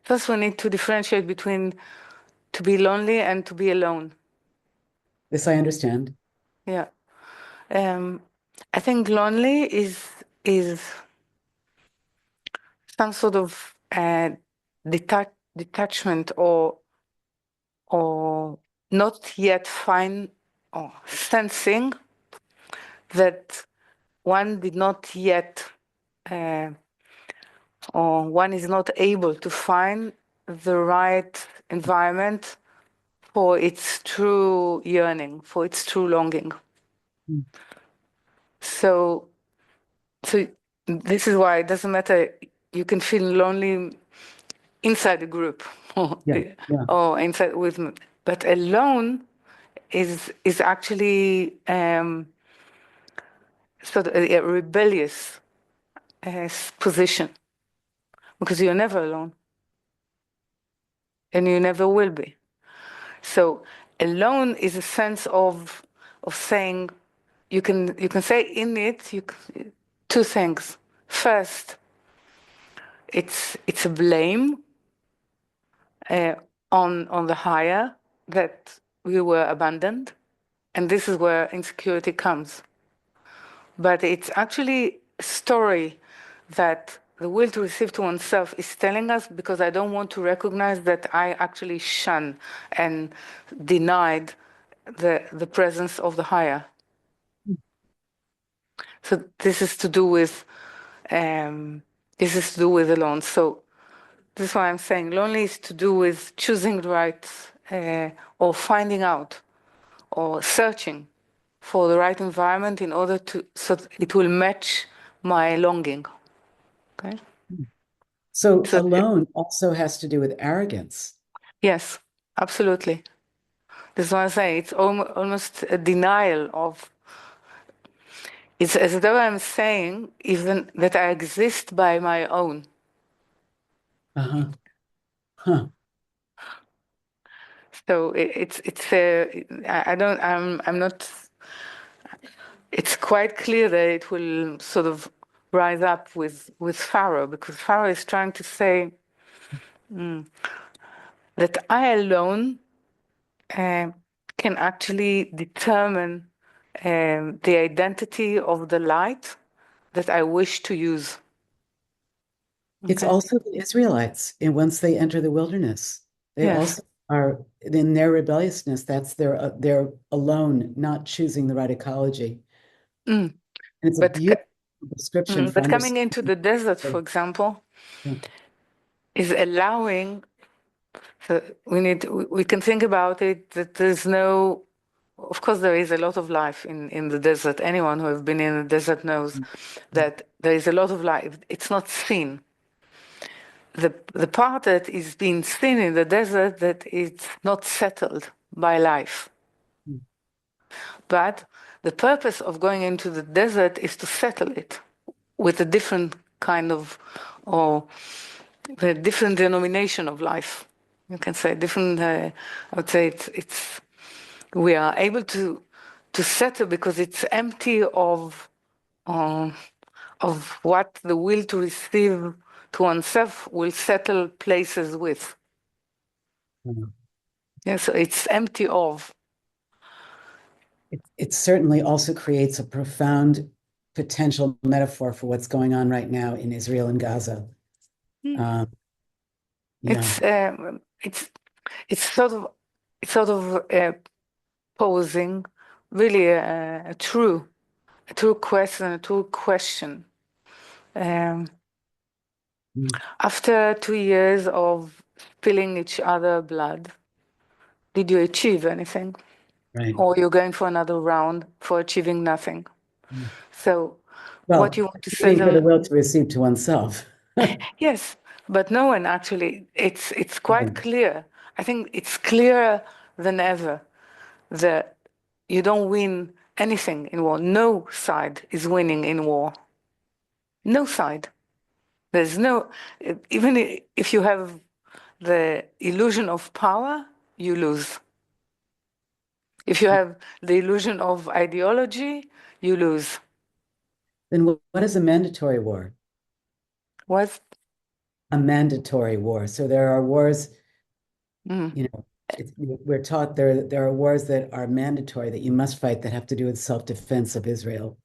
first we need to differentiate between to be lonely and to be alone. This I understand. Yeah. I think lonely is some sort of detachment or not yet fine or sensing that one did not yet or one is not able to find the right environment for its true yearning, for its true longing. Mm. So this is why it doesn't matter. You can feel lonely inside a group or inside with me, but alone is actually sort of a rebellious position, because you're never alone and you never will be. So alone is a sense of saying, you can say in it two things. First, it's a blame on the higher that we were abandoned, and this is where insecurity comes. But it's actually a story that the will to receive to oneself is telling us, because I don't want to recognize that I actually shun and denied the presence of the higher. So this is to do with alone. So this is why I'm saying lonely is to do with choosing the right or finding out or searching for the right environment in order so it will match my longing. Okay. So alone also has to do with arrogance. Yes, absolutely. This is why I say it's almost a denial of. It's as though I'm saying even that I exist by my own. Uh-huh. Huh. So I'm not. It's quite clear that it will sort of rise up with Pharaoh, because Pharaoh is trying to say that I alone can actually determine the identity of the light that I wish to use. It's also the Israelites, and once they enter the wilderness, they also are in their rebelliousness. That's they're alone, not choosing the right ecology. And it's a beautiful description for but coming into the desert, for example, is allowing. So we can think about it that there's no. Of course, there is a lot of life in the desert. Anyone who has been in the desert knows that there is a lot of life. It's not seen. The part that is being seen in the desert, that it's not settled by life. But the purpose of going into the desert is to settle it with a different kind of, or a different denomination of life. You can say different. I would say it's we are able to settle because it's empty of what the will to receive to oneself will settle places with. Yeah, so it's empty of. It certainly also creates a profound potential metaphor for what's going on right now in Israel and Gaza. It's sort of posing really a true question. After 2 years of spilling each other blood, did you achieve anything? Right. Or you're going for another round for achieving nothing? So what you want to say for the will to receive to oneself. Yes, but no one actually, it's quite clear. I think it's clearer than ever that you don't win anything in war. No side is winning in war. No side. There's no, even if you have the illusion of power, you lose. If you have the illusion of ideology, you lose. Then what is a mandatory war? What? a mandatory war. So there are wars, Mm. you know, we're taught there are wars that are mandatory that you must fight that have to do with self-defense of Israel.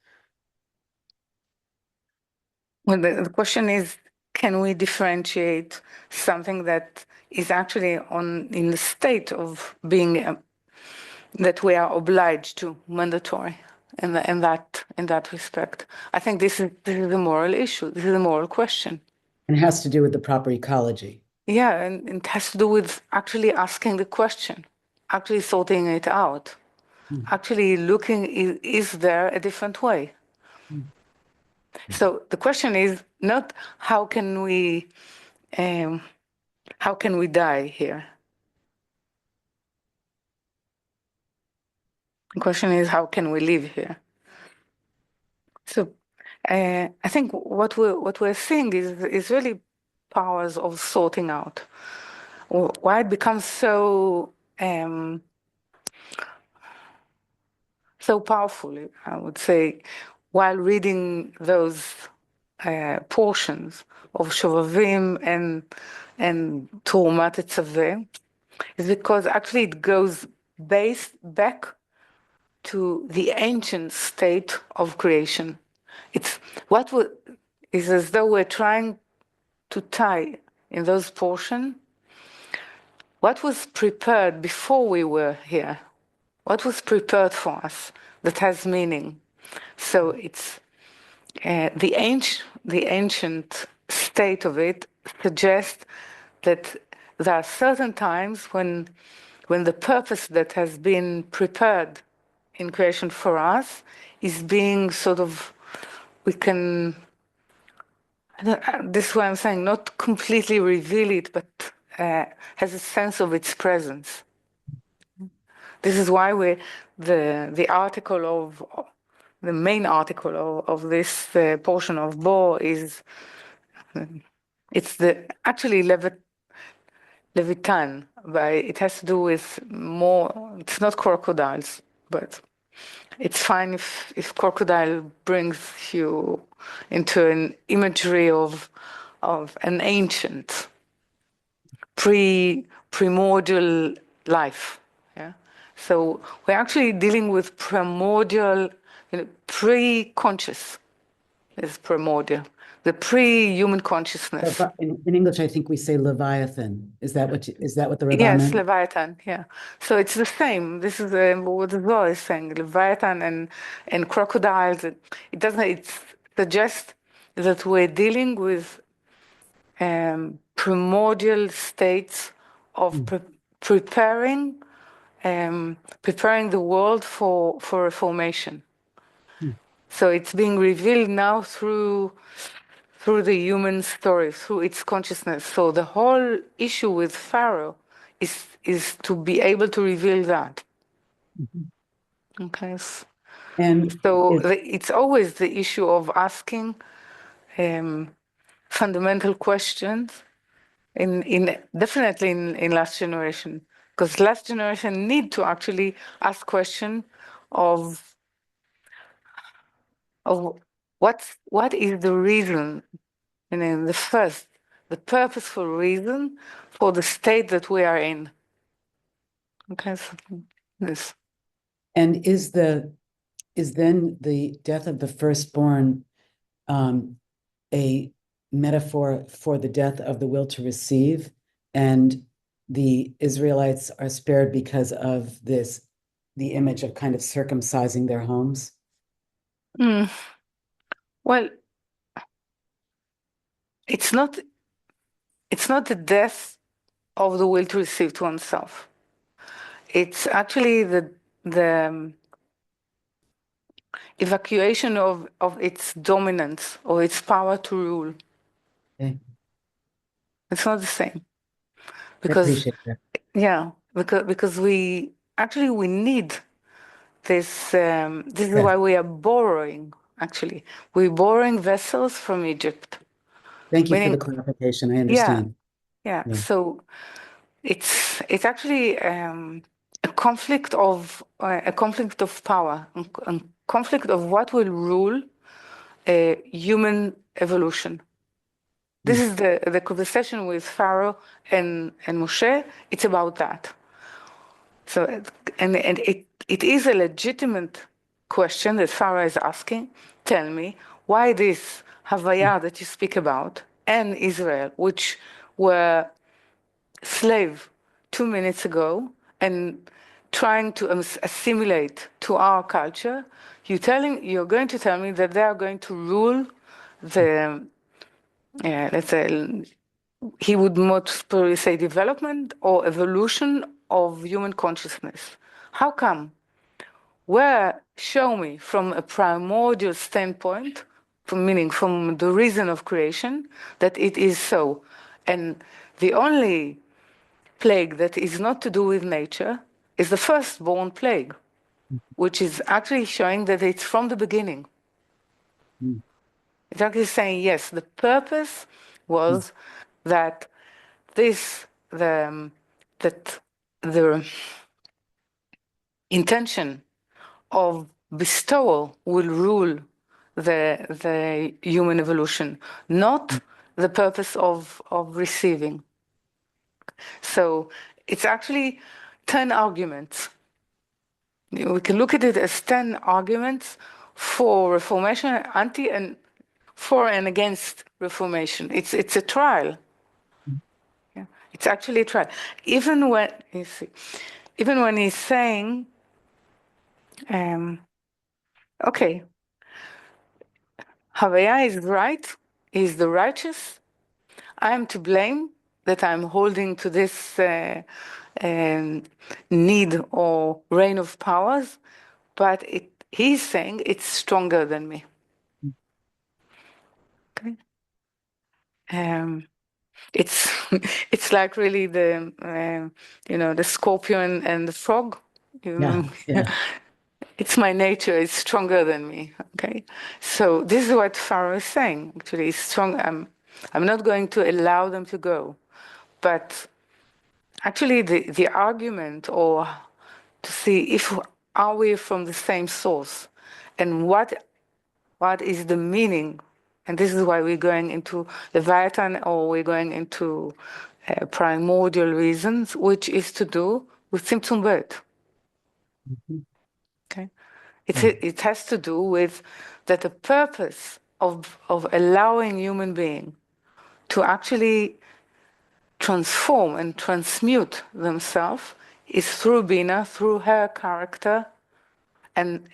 Well, the question is, can we differentiate something that is actually in the state of being that we are obliged to, mandatory, in that respect? I think this is a moral issue. This is a moral question. And it has to do with the proper ecology. Yeah, and it has to do with actually asking the question, actually sorting it out, actually looking, is there a different way? So the question is not how can we die here? The question is how can we live here? So I think what we're seeing is really powers of sorting out. Why it becomes so so powerful, I would say, while reading those portions of Shovavim and Turumat Tetzaveh, is because actually it goes back to the ancient state of creation. It's is as though we're trying to tie in those portions what was prepared before we were here, what was prepared for us that has meaning. So it's the ancient state of it suggests that there are certain times when the purpose that has been prepared in creation for us is being sort of, we can, this is why I'm saying not completely reveal it, but has a sense of its presence. This is why the article of the main article of this portion of Bo is it's actually Levitan, but it has to do with more. It's not crocodiles, but it's fine if crocodile brings you into an imagery of an ancient primordial life. Yeah, so we're actually dealing with primordial, pre-conscious is primordial, the pre-human consciousness. In English, I think we say Leviathan. Is that what the Rabbah Yes, meant? Leviathan. Yeah. So it's the same. This is what the law is saying. Leviathan and crocodiles. It doesn't. It suggests that we're dealing with primordial states of preparing preparing the world for reformation. So it's being revealed now through the human story, through its consciousness. So the whole issue with Pharaoh is to be able to reveal that. Okay. And So it's always the issue of asking fundamental questions in definitely in last generation, because last generation need to actually ask question of what is the reason, and then the purposeful reason for the state that we are in. Okay, so this. And is then the death of the firstborn a metaphor for the death of the will to receive, and the Israelites are spared because of the image of kind of circumcising their homes? Well, it's not the death of the will to receive to oneself. It's actually the evacuation of its dominance or its power to rule. Okay. It's not the same. I Because, appreciate that. yeah, because we need this. This is Yes. why we are borrowing, actually. We're borrowing vessels from Egypt. Thank you for the Meaning, clarification. I yeah, understand. yeah. Yeah. So it's actually a conflict of power, a conflict of what will rule human evolution. This is the conversation with Pharaoh and Moshe. It's about that. So, and it is a legitimate question that Pharaoh is asking. Tell me, why this Havaya that you speak about and Israel, which were slave 2 minutes ago and trying to assimilate to our culture, you're going to tell me that they are going to rule the, let's say, he would most probably say development or evolution of human consciousness. How come? Where, show me from a primordial standpoint, meaning from the reason of creation, that it is so. And the only plague that is not to do with nature is the firstborn plague, which is actually showing that it's from the beginning. It's actually saying, yes, the purpose was that that the intention of bestowal will rule the human evolution, not the purpose of receiving. So it's actually 10 arguments. We can look at it as 10 arguments for reformation, anti and for and against reformation. It's a trial. Yeah. It's actually a trial. Even when you see, even when he's saying, okay, Havaya is right, he's the righteous. I am to blame that I'm holding to this need or reign of powers, but he's saying it's stronger than me. Okay. It's it's like really the the scorpion and the frog. Yeah. It's my nature. It's stronger than me. Okay, so this is what Pharaoh is saying. Actually, it's strong. I'm not going to allow them to go, but actually, the argument or to see if are we from the same source, and what is the meaning, and this is why we're going into Leviathan or we're going into primordial reasons, which is to do with Tzimtzum Bet. Okay, it has to do with that the purpose of allowing human being to actually transform and transmute themselves is through Bina, through her character and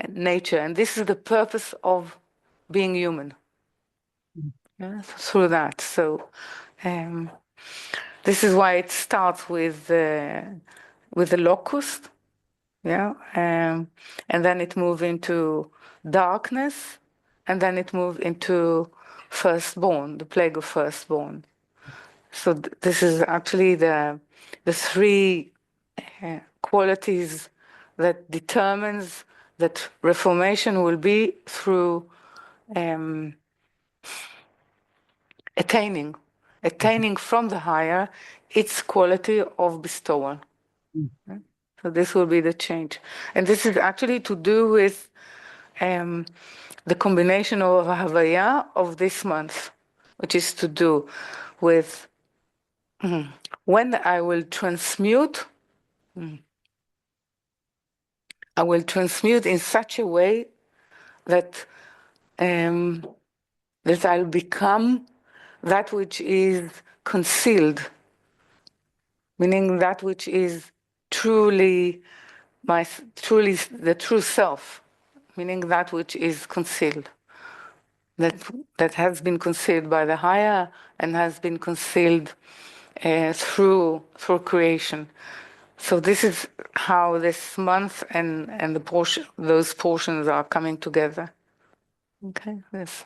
nature, and this is the purpose of being human. Through that, so this is why it starts with the locust, and then it moves into darkness, and then it moves into firstborn, the plague of firstborn. So this is actually the three qualities that determines that reformation will be through attaining from the higher its quality of bestowal. So this will be the change. And this is actually to do with the combination of Havaya of this month, which is to do with when I will transmute, I will transmute in such a way that that I'll become that which is concealed, meaning that which is truly the true self, meaning that which is concealed, that has been concealed by the higher and has been concealed through creation. So this is how this month and those portions are coming together. Okay, yes.